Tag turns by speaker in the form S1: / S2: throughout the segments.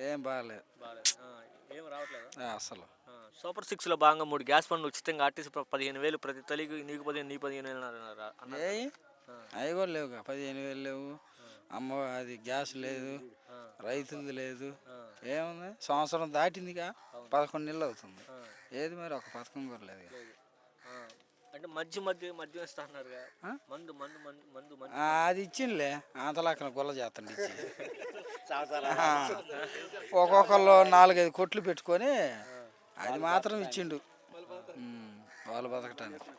S1: ఏం బాగాలేదు.
S2: బాగాలేదు. ఏం రావట్లేదా?
S1: అసలు
S2: సూపర్ సిక్స్లో భాగంగా 3 గ్యాస్ బండ్లు ఉచితంగా ఆర్టీసీ 15,000 ప్రతి తల్లికి, నీకు 15 నీ 15 అన్నారు
S1: ఏ
S2: కదా.
S1: అవి కూడా లేవుగా, 15,000 లేవు. అమ్మ అది గ్యాస్ లేదు, రైతులది లేదు. ఏముంది, సంవత్సరం దాటిందిగా, 11 నెలలు అవుతుంది. ఏది మరి ఒక పథకం కూడా లేదు.
S2: అంటే మద్యం ఇస్తా అన్నారుగా, మందు మందు మందు మందు మందు
S1: అది ఇచ్చిందిలే, అంతలాక్కన గుల్ల చేస్తాండి ఇచ్చి. ఒక్కొక్కళ్ళు 4-5 కొట్లు పెట్టుకొని అది మాత్రం ఇచ్చిండు వాళ్ళు బతకటానికి.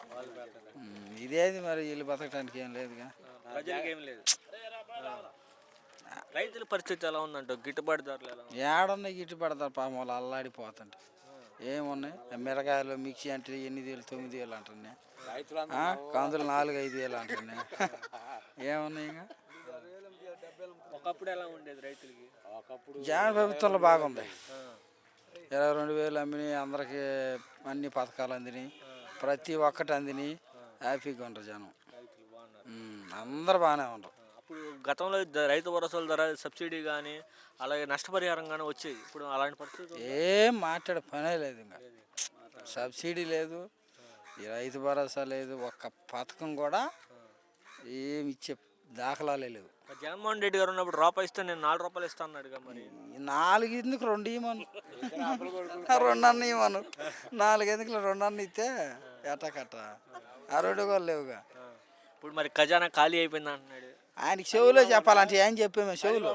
S1: ఇదేది మరి వీళ్ళు బతకటానికి ఏం లేదుగా,
S2: ప్రజలకి ఏం లేదు. రైతుల పరిస్థితి ఎలా ఉందంట, గిట్టుబాటు ధరలు ఎలా ఉంది?
S1: ఏడున్నాయి గిట్టుబడతారు పాపం, వాళ్ళు అల్లాడిపోతుంటే. ఏమున్నాయి, మిరగాయలు మిక్సీ అంటే 8,000 9,000 అంటున్నాయి, కందులు 4-5,000 అంటున్నాయి. ఏమున్నాయి ఇంకా.
S2: ఒకప్పుడు ఎలా ఉండేది రైతులకి?
S1: జగన్ ప్రభుత్వంలో బాగుంది. 22,000 అమ్మినాయి, అందరికీ అన్ని పథకాలు అందినాయి, ప్రతి ఒక్కటి అందినాయి. హ్యాపీగా ఉంటారు జనం, అందరు బాగానే ఉంటారు.
S2: అప్పుడు గతంలో రైతు భరోసాల ధర సబ్సిడీ కానీ అలాగే నష్టపరిహారం కానీ వచ్చేది. ఇప్పుడు అలాంటి పరిస్థితి
S1: ఏం మాట్లాడే పనే లేదు. ఇంకా సబ్సిడీ లేదు, ఈ రైతు భరోసా లేదు, ఒక్క పథకం కూడా ఏమి ఇచ్చే దాఖలాలే లేవు.
S2: జగన్మోహన్ రెడ్డి గారు ఉన్నప్పుడు రూపాయి ఇస్తే నేను 4 రూపాయలు ఇస్తాను అన్నాడుగా. మరి
S1: 4 ఎందుకు 2 ఇవ్వమను, 2 అన్న ఇవ్వను. 4 ఎందుకు 2 అన్న ఇస్తే ఎట్టకట్ట ఆ 2 కూడా లేవుగా.
S2: ఇప్పుడు మరి ఖజానా ఖాళీ అయిపోయింది అంటున్నాడు.
S1: ఆయనకి చెవులో చెప్పాలంటే ఏం చెప్పాము, చెవులో